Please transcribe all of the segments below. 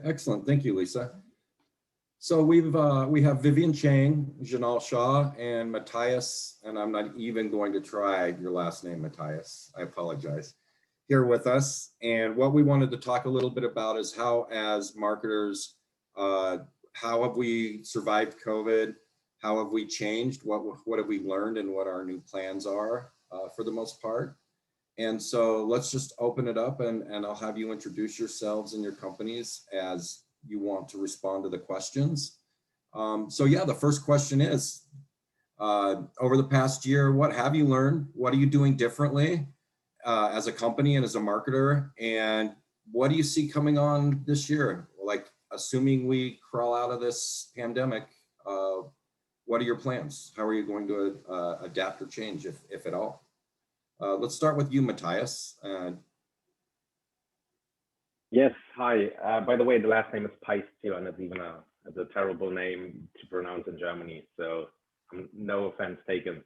excellent. Thank you, Lisa. So we have Vivian, Chang, Jinal, Shah, and Matthias, and I'm not even going to try your last name, Matthias. I apologize. Here with us, and what we wanted to talk a little bit about is how, as marketers, how have we survived COVID? How have we changed? What have we learned, and what our new plans are for the most part? And so let's just open it up, and I'll have you introduce yourselves and your companies as you want to respond to the questions. So yeah, the first question is, over the past year, what have you learned? What are you doing differently as a company and as a marketer? And what do you see coming on this year? Like, assuming we crawl out of this pandemic, what are your plans? How are you going to adapt or change, if at all? Let's start with you, Matthias. Yes, hi. By the way, the last name is Paisdzior, and it's even a terrible name to pronounce in Germany, so no offense taken.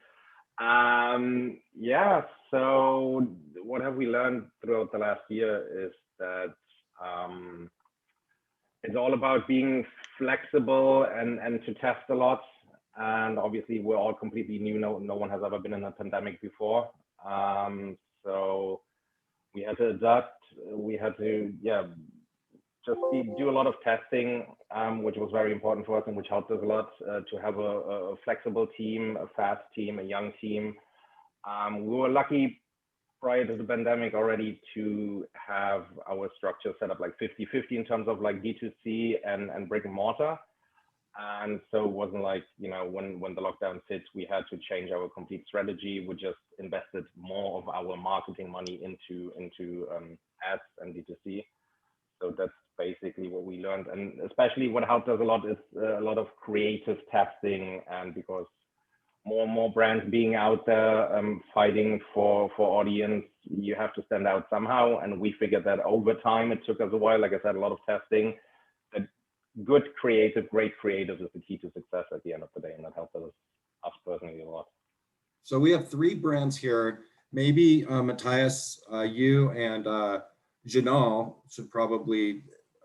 Yeah, so what have we learned throughout the last year is that it's all about being flexible and to test a lot. And obviously, we're all completely new. No one has ever been in a pandemic before. So we had to adapt. We had to, just do a lot of testing, which was very important for us and which helped us a lot to have a flexible team, a fast team, a young team. We were lucky prior to the pandemic already to have our structure set up like 50-50 in terms of like D2C and brick and mortar. And so it wasn't like, when the lockdown hit, we had to change our complete strategy. We just invested more of our marketing money into ads and D2C. So that's basically what we learned. And especially what helped us a lot is a lot of creative testing, and because more and more brands being out there fighting for audience, you have to stand out somehow. And we figured that over time. It took us a while, like I said, a lot of testing. That good creative, great creative is the key to success at the end of the day, and that helped us personally a lot. So we have 3 brands here. Maybe Matthias, you and Jinal should probably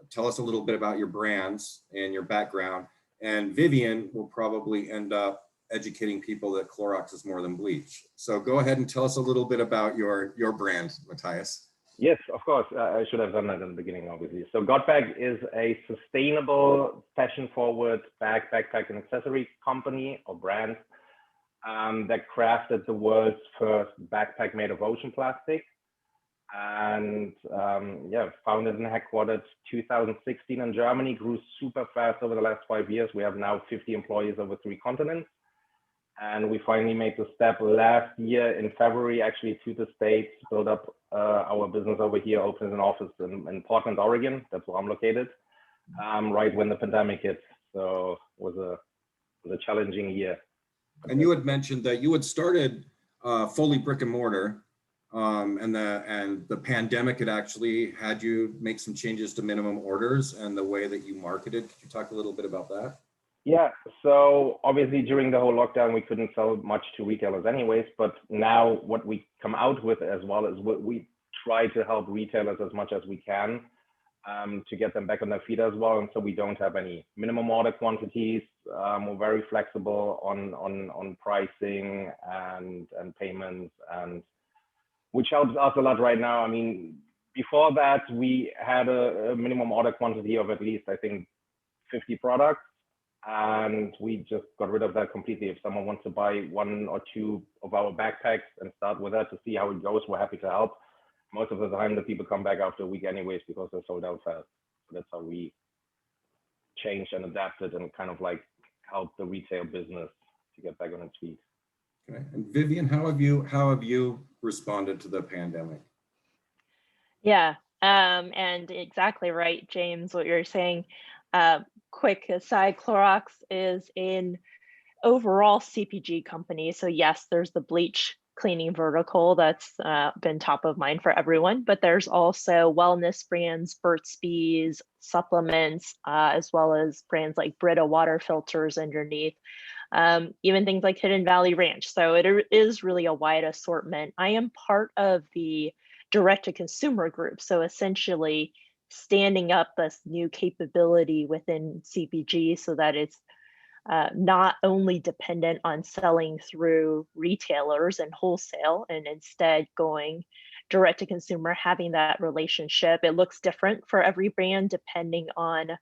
tell us a little bit about your brands and your background. And Vivian will probably end up educating people that Clorox is more than bleach. So go ahead and tell us a little bit about your brand, Matthias. Yes, of course. I should have done that in the beginning, obviously. So Godbag is a sustainable, fashion-forward backpack, and accessory company or brand that crafted the world's first backpack made of ocean plastic. And founded and headquartered 2016 in Germany, grew super fast over the last 5 years. We have now 50 employees over 3 continents. And we finally made the step last year in February, actually, to the States, build up our business over here, opened an office in Portland, Oregon. That's where I'm located, right when the pandemic hit. So it was a challenging year. And you had mentioned that you had started fully brick and mortar, and the pandemic had actually had you make some changes to minimum orders and the way that you marketed. Could you talk a little bit about that? Yeah, so obviously during the whole lockdown, we couldn't sell much to retailers anyways, but now what we come out with as well is we try to help retailers as much as we can to get them back on their feet as well. And so we don't have any minimum order quantities. We're very flexible on pricing and payments, and which helps us a lot right now. I mean, before that, we had a minimum order quantity of at least, I think, 50 products. And we just got rid of that completely. If someone wants to buy 1 or 2 of our backpacks and start with that to see how it goes, we're happy to help. Most of the time, the people come back after a week anyways because they're sold out fast. So that's how we changed and adapted and kind of like helped the retail business to get back on its feet. Okay. And Vivian, how have you responded to the pandemic? Yeah, and exactly right, James, what you're saying. Quick aside, Clorox is an overall CPG company. So yes, there's the bleach cleaning vertical that's been top of mind for everyone, but there's also wellness brands, Burt's Bees, supplements, as well as brands like Brita water filters underneath, even things like Hidden Valley Ranch. So it is really a wide assortment. I am part of the direct-to-consumer group. So essentially, standing up this new capability within CPG so that it's not only dependent on selling through retailers and wholesale, and instead going direct to consumer, having that relationship. It looks different for every brand depending on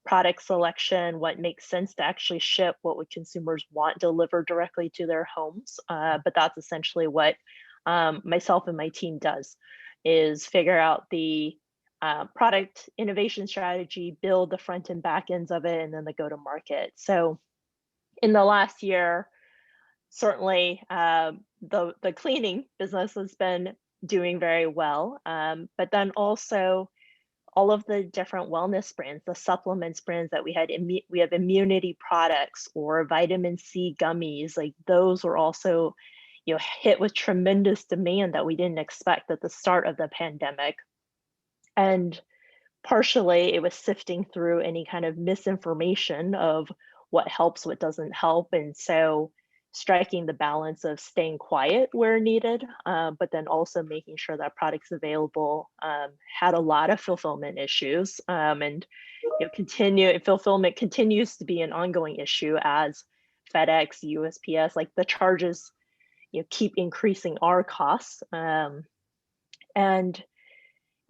product selection, what makes sense to actually ship, what would consumers want delivered directly to their homes. But that's essentially what myself and my team does, is figure out the product innovation strategy, build the front and back ends of it, and then the go to market. So in the last year, certainly the cleaning business has been doing very well, but then also all of the different wellness brands, the supplements brands that we have immunity products or vitamin C gummies, like those were also, hit with tremendous demand that we didn't expect at the start of the pandemic. And partially it was sifting through any kind of misinformation of what helps, what doesn't help. And so striking the balance of staying quiet where needed, but then also making sure that products available, had a lot of fulfillment issues, and fulfillment continues to be an ongoing issue as FedEx, USPS, like the charges, keep increasing our costs, and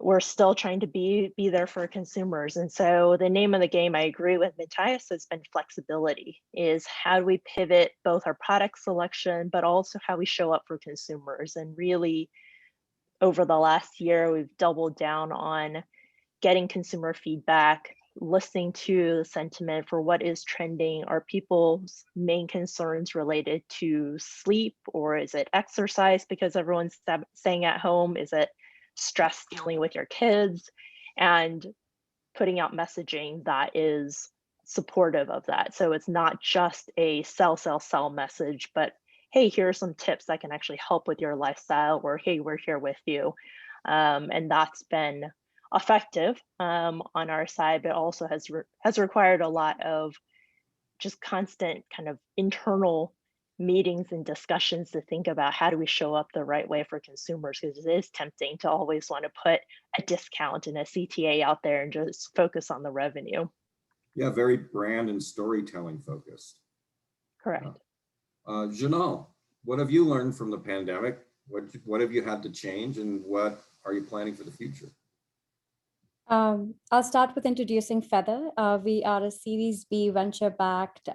we're still trying to be there for consumers. And so the name of the game, I agree with Matthias, has been flexibility, is how do we pivot both our product selection, but also how we show up for consumers. And really over the last year, we've doubled down on getting consumer feedback, listening to the sentiment for what is trending. Are people's main concerns related to sleep, or is it exercise because everyone's staying at home? Is it stress dealing with your kids? And putting out messaging that is supportive of that. So it's not just a sell message, but hey, here are some tips that can actually help with your lifestyle, or hey, we're here with you. And that's been effective on our side, but also has required a lot of just constant kind of internal meetings and discussions to think about how do we show up the right way for consumers, because it is tempting to always want to put a discount and a CTA out there and just focus on the revenue. Yeah, very brand and storytelling focused. Correct. Jinal, what have you learned from the pandemic? What have you had to change, and what are you planning for the future? I'll start with introducing Feather. We are a Series B venture-backed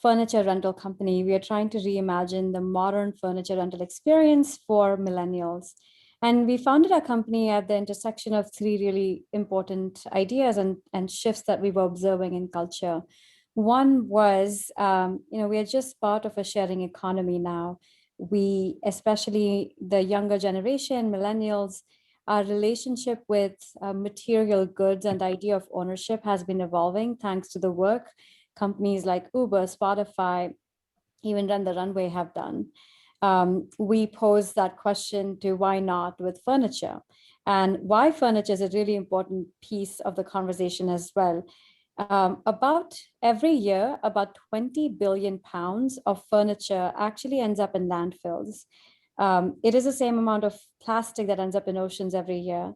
furniture rental company. We are trying to reimagine the modern furniture rental experience for millennials. And we founded our company at the intersection of three really important ideas and shifts that we were observing in culture. One was, we are just part of a sharing economy now. We, especially the younger generation, millennials, our relationship with material goods and the idea of ownership has been evolving thanks to the work companies like Uber, Spotify, even Run the Runway have done. We pose that question to why not with furniture, and why furniture is a really important piece of the conversation as well. About every year, about 20 billion pounds of furniture actually ends up in landfills. It is the same amount of plastic that ends up in oceans every year.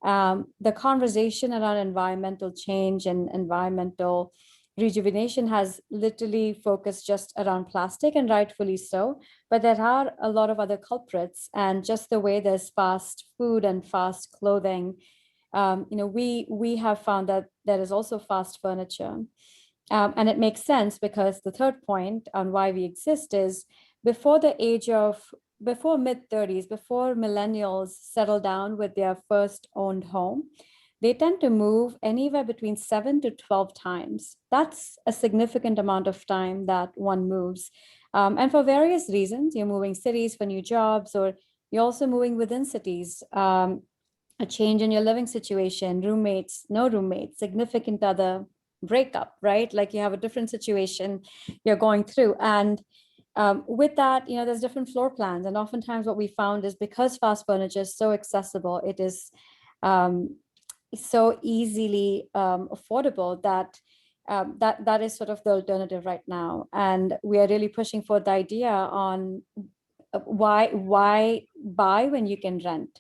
The conversation around environmental change and environmental rejuvenation has literally focused just around plastic, and rightfully so, but there are a lot of other culprits. And just the way there's fast food and fast clothing, we have found that there is also fast furniture. And it makes sense because the third point on why we exist is before mid-30s, before millennials settle down with their first owned home, they tend to move anywhere between 7 to 12 times. That's a significant amount of time that one moves. And for various reasons, you're moving cities for new jobs, or you're also moving within cities, a change in your living situation, roommates, no roommates, significant other, breakup, right? Like you have a different situation you're going through. And with that, there's different floor plans. And oftentimes what we found is because fast furniture is so accessible, it is so easily affordable that that is sort of the alternative right now. And we are really pushing for the idea on why buy when you can rent.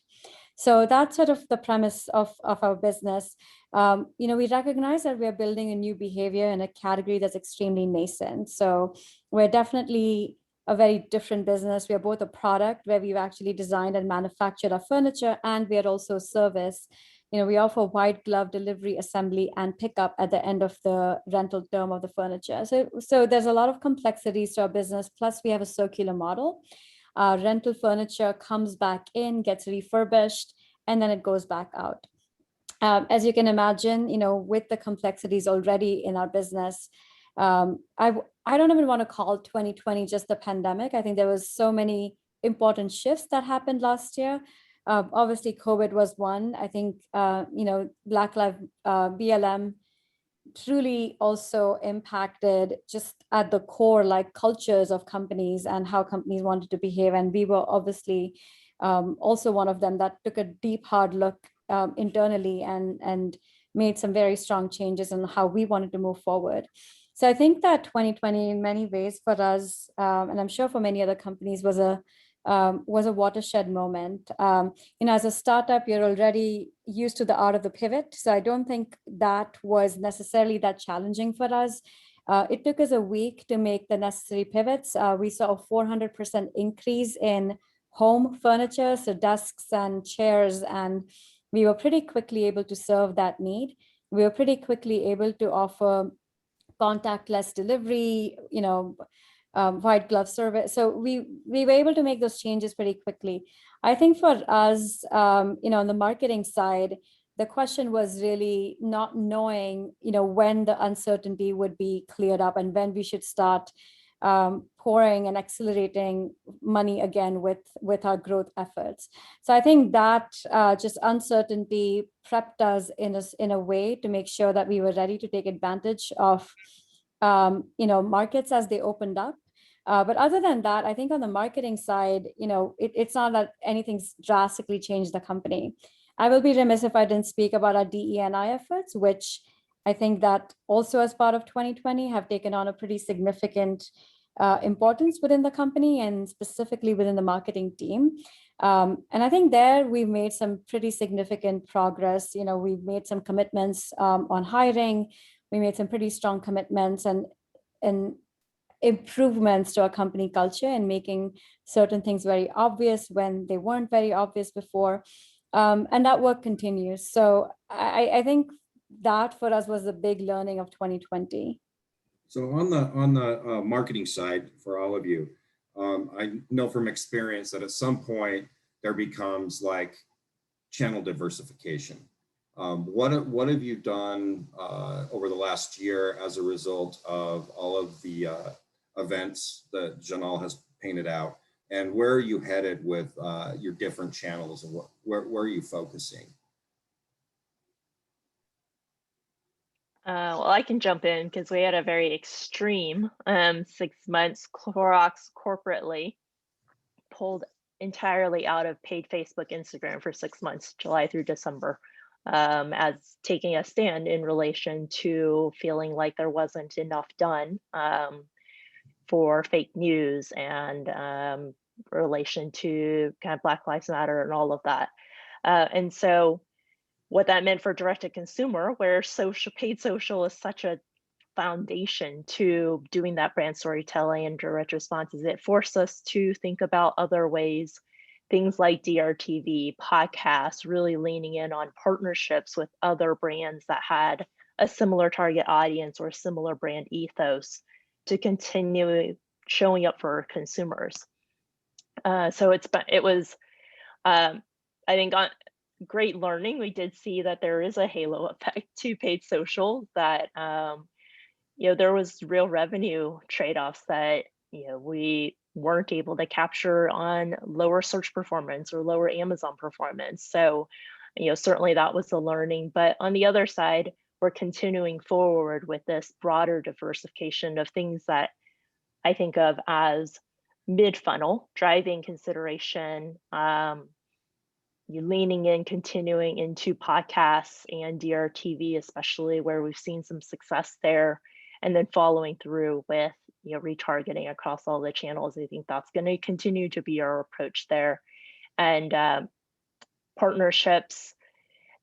So that's sort of the premise of our business. We recognize that we're building a new behavior in a category that's extremely nascent. So we're definitely a very different business. We are both a product where we've actually designed and manufactured our furniture, and we are also a service. We offer white glove delivery, assembly, and pickup at the end of the rental term of the furniture. So there's a lot of complexities to our business. Plus, we have a circular model. Rental furniture comes back in, gets refurbished, and then it goes back out. As you can imagine, with the complexities already in our business, I don't even want to call 2020 just the pandemic. I think there was so many important shifts that happened last year. Obviously, COVID was one. I think, Black Lives BLM truly also impacted just at the core, like cultures of companies and how companies wanted to behave. And we were obviously also one of them that took a deep, hard look internally and made some very strong changes in how we wanted to move forward. So I think that 2020 in many ways for us, and I'm sure for many other companies, was a watershed moment. As a startup, you're already used to the art of the pivot. So I don't think that was necessarily that challenging for us. It took us a week to make the necessary pivots. We saw a 400% increase in home furniture, so desks and chairs, and we were pretty quickly able to serve that need. We were pretty quickly able to offer contactless delivery, white glove service. So we were able to make those changes pretty quickly. I think for us, on the marketing side, the question was really not knowing, when the uncertainty would be cleared up and when we should start pouring and accelerating money again with our growth efforts. So I think that just uncertainty prepped us in a way to make sure that we were ready to take advantage of markets as they opened up. But other than that, I think on the marketing side, it's not that anything's drastically changed the company. I will be remiss if I didn't speak about our DE&I efforts, which I think that also as part of 2020 have taken on a pretty significant importance within the company and specifically within the marketing team. And I think there we've made some pretty significant progress. We've made some commitments on hiring. We made some pretty strong commitments and improvements to our company culture and making certain things very obvious when they weren't very obvious before. And that work continues. So I think that for us was a big learning of 2020. So on the marketing side for all of you, I know from experience that at some point there becomes like channel diversification. What have you done over the last year as a result of all of the events that Jinal has painted out, and where are you headed with your different channels, and where are you focusing? Well, I can jump in because we had a very extreme 6 months. Clorox corporately pulled entirely out of paid Facebook, Instagram for 6 months, July through December, as taking a stand in relation to feeling like there wasn't enough done for fake news and relation to kind of Black Lives Matter and all of that. And so what that meant for direct to consumer, where paid social is such a foundation to doing that brand storytelling and direct responses, it forced us to think about other ways, things like DRTV, podcasts, really leaning in on partnerships with other brands that had a similar target audience or similar brand ethos to continue showing up for consumers. So it was, I think, great learning. We did see that there is a halo effect to paid social, that there was real revenue trade-offs that we weren't able to capture on lower search performance or lower Amazon performance. So certainly that was the learning. But on the other side, we're continuing forward with this broader diversification of things that I think of as mid-funnel, driving consideration, you leaning in, continuing into podcasts and DRTV, especially where we've seen some success there, and then following through with retargeting across all the channels. I think that's going to continue to be our approach there. And partnerships,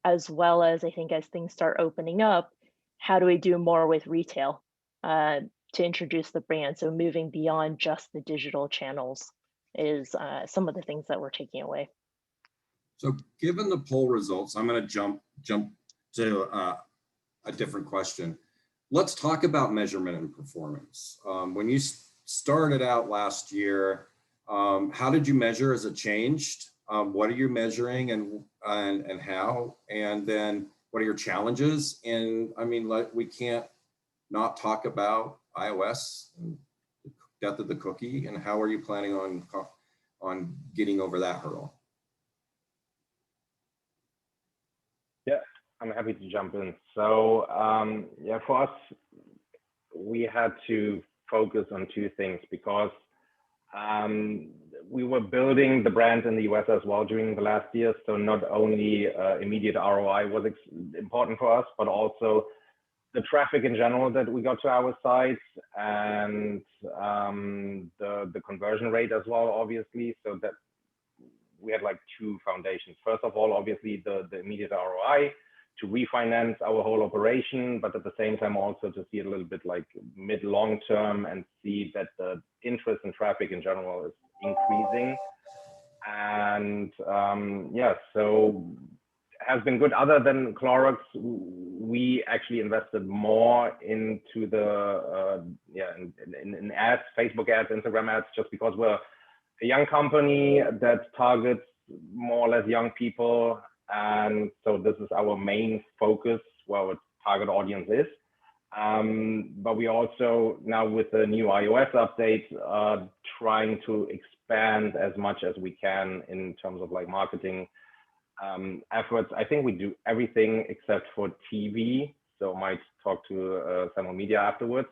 as well as I think as things start opening up, how do we do more with retail to introduce the brand? So moving beyond just the digital channels is some of the things that we're taking away. So given the poll results, I'm going to jump to a different question. Let's talk about measurement and performance. When you started out last year, how did you measure? Has it changed? What are you measuring and how? And then what are your challenges? And I mean, like, we can't not talk about iOS and the death of the cookie. And how are you planning on getting over that hurdle? Yeah, I'm happy to jump in. So yeah, for us, we had to focus on two things because we were building the brand in the US as well during the last year. So not only immediate ROI was important for us, but also the traffic in general that we got to our sites and the conversion rate as well, obviously. So that we had like two foundations. First of all, obviously the immediate ROI to refinance our whole operation, but at the same time also to see it a little bit like mid-long term and see that the interest in traffic in general is increasing. And yeah, so has been good. Other than Clorox, we actually invested more into the in ads, Facebook ads, Instagram ads, just because we're a young company that targets more or less young people. And so this is our main focus, where our target audience is. But we also now with the new iOS update, trying to expand as much as we can in terms of like marketing efforts. I think we do everything except for TV. So I might talk to Samuel Media afterwards.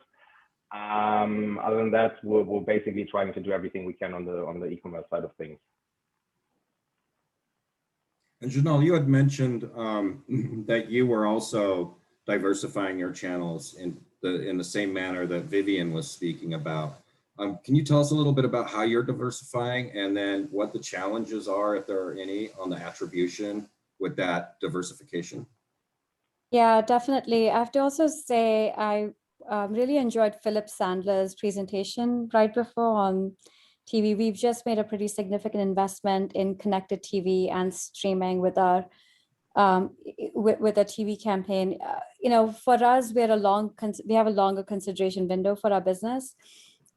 Other than that, we're basically trying to do everything we can on the e-commerce side of things. And Jinal, you had mentioned that you were also diversifying your channels in the same manner that Vivian was speaking about. Can you tell us a little bit about how you're diversifying and then what the challenges are, if there are any, on the attribution with that diversification? Yeah, definitely. I have to also say I really enjoyed Philip Sandler's presentation right before on TV. We've just made a pretty significant investment in connected TV and streaming with our with a TV campaign. You know, for us, we have a longer consideration window for our business.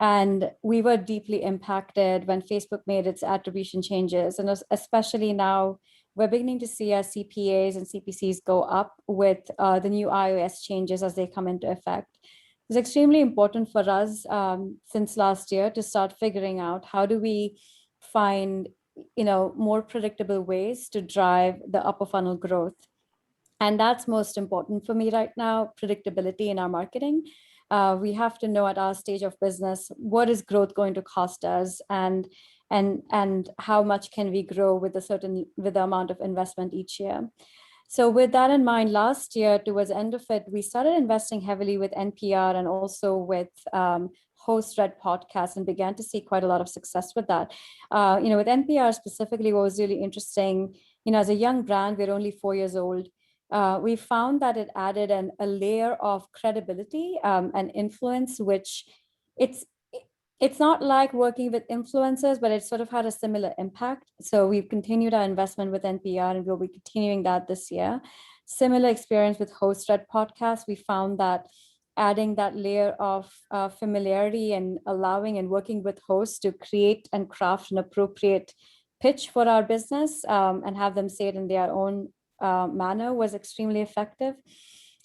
And we were deeply impacted when Facebook made its attribution changes. And especially now, we're beginning to see our CPAs and CPCs go up with the new iOS changes as they come into effect. It's extremely important for us since last year to start figuring out how do we find, you know, more predictable ways to drive the upper funnel growth. And that's most important for me right now, predictability in our marketing. We have to know at our stage of business, what is growth going to cost us and how much can we grow with the amount of investment each year. So with that in mind, last year, towards the end of it, we started investing heavily with NPR and also with host-read podcasts and began to see quite a lot of success with that. You know, with NPR specifically, what was really interesting, you know, as a young brand, we're only 4 years old. We found that it added a layer of credibility and influence, which it's not like working with influencers, but it sort of had a similar impact. So we've continued our investment with NPR and we'll be continuing that this year. Similar experience with host-read podcasts. We found that adding that layer of familiarity and allowing and working with hosts to create and craft an appropriate pitch for our business and have them say it in their own manner was extremely effective.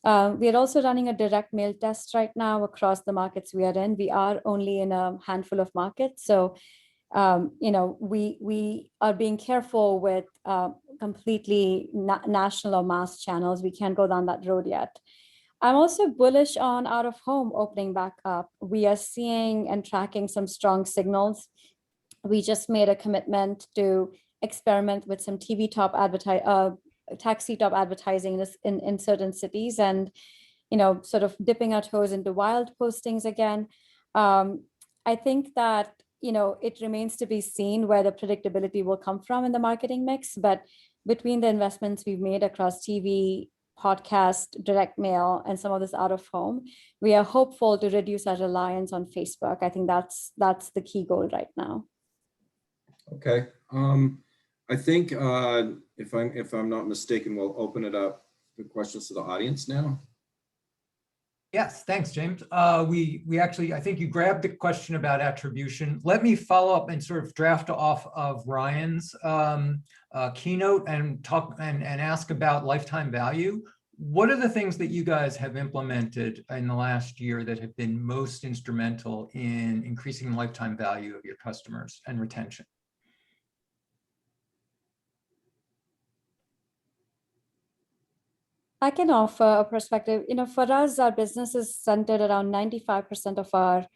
We are also running a direct mail test right now across the markets we are in. We are only in a handful of markets. So, you know, we are being careful with completely national or mass channels. We can't go down that road yet. I'm also bullish on out of home opening back up. We are seeing and tracking some strong signals. We just made a commitment to experiment with some taxi top advertising in certain cities and, you know, sort of dipping our toes into wild postings again. I think that, you know, it remains to be seen where the predictability will come from in the marketing mix, but between the investments we've made across TV, podcast, direct mail, and some of this out of home, we are hopeful to reduce our reliance on Facebook. I think that's the key goal right now. Okay. I think if I'm not mistaken, we'll open it up to questions to the audience now. Yes, thanks, James. We actually, I think you grabbed the question about attribution. Let me follow up and sort of draft off of Ryan's keynote and talk and ask about lifetime value. What are the things that you guys have implemented in the last year that have been most instrumental in increasing the lifetime value of your customers and retention? I can offer a perspective. For us, our business is centered around 95% of our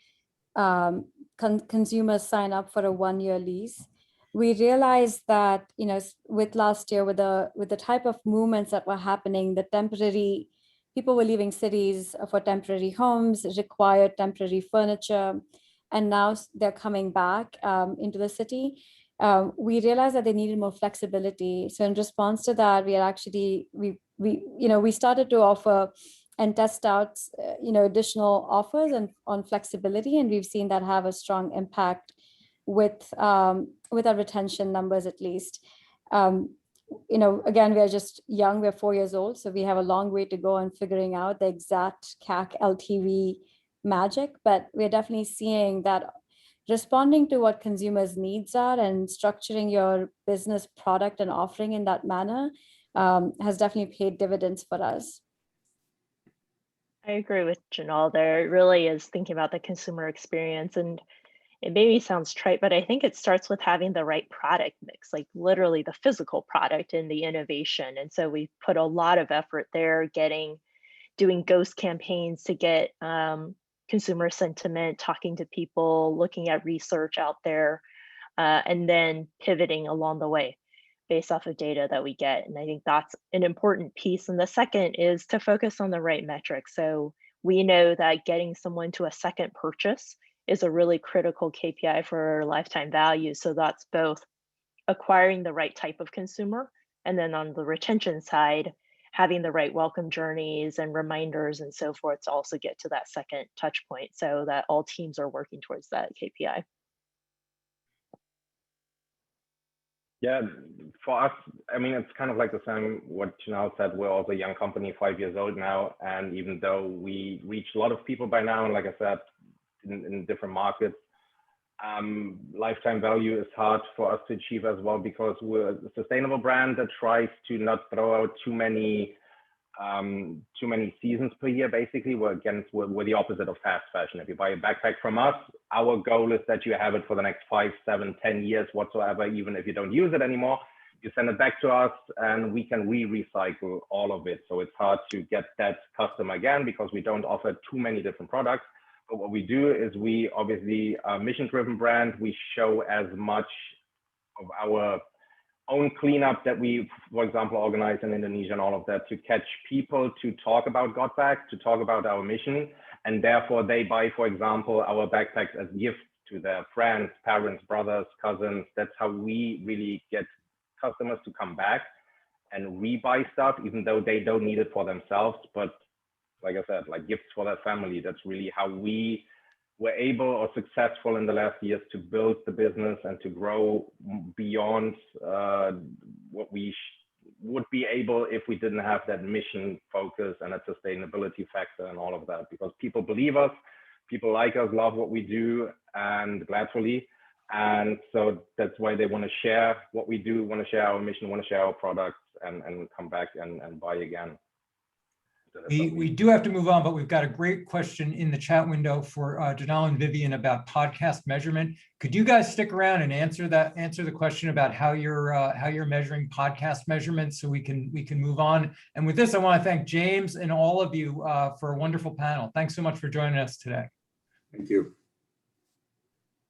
consumers sign up for a 1-year lease. We realized that, with last year, with the type of movements that were happening, people were leaving cities for temporary homes, required temporary furniture, and now they're coming back into the city. We realized that they needed more flexibility. So in response to that, we started to offer and test out, additional offers and on flexibility, and we've seen that have a strong impact with our retention numbers, at least. Again, we are just young. We're 4 years old, so we have a long way to go on figuring out the exact CAC LTV magic. But we're definitely seeing that responding to what consumers' needs are and structuring your business product and offering in that manner has definitely paid dividends for us. I agree with Jinal there. It really is thinking about the consumer experience, and it maybe sounds trite, but I think it starts with having the right product mix, like literally the physical product and the innovation. And so we put a lot of effort there, doing ghost campaigns to get consumer sentiment, talking to people, looking at research out there, and then pivoting along the way based off of data that we get. And I think that's an important piece. And the second is to focus on the right metrics. So we know that getting someone to a second purchase is a really critical KPI for lifetime value. So that's both acquiring the right type of consumer, and then on the retention side, having the right welcome journeys and reminders and so forth to also get to that second touch point, so that all teams are working towards that KPI. Yeah, for us, I mean, it's kind of like the same what Jinal said. We're also a young company, 5 years old now. And even though we reach a lot of people by now, and like I said, in different markets, lifetime value is hard for us to achieve as well, because we're a sustainable brand that tries to not throw out too many seasons per year. Basically, we're the opposite of fast fashion. If you buy a backpack from us, our goal is that you have it for the next 5, 7, 10 years whatsoever. Even if you don't use it anymore, you send it back to us and we can recycle all of it. So it's hard to get that customer again because we don't offer too many different products. But what we do is we obviously are a mission-driven brand. We show as much of our own cleanup that we, for example, organize in Indonesia and all of that, to catch people to talk about Godback, to talk about our mission. And therefore they buy, for example, our backpacks as gifts to their friends, parents, brothers, cousins. That's how we really get customers to come back and rebuy stuff, even though they don't need it for themselves. But like I said, like gifts for their family. That's really how we were able or successful in the last years to build the business and to grow beyond what we would be able if we didn't have that mission focus and a sustainability factor and all of that. Because people believe us, people like us, love what we do, and gladfully. And so that's why they want to share what we do, want to share our mission, want to share our products, and come back and buy again. We do have to move on, but we've got a great question in the chat window for Jinal and Vivian about podcast measurement. Could you guys stick around and answer the question about how you're measuring podcast measurements, so we can move on? And with this, I want to thank James and all of you for a wonderful panel. Thanks so much for joining us today. Thank you.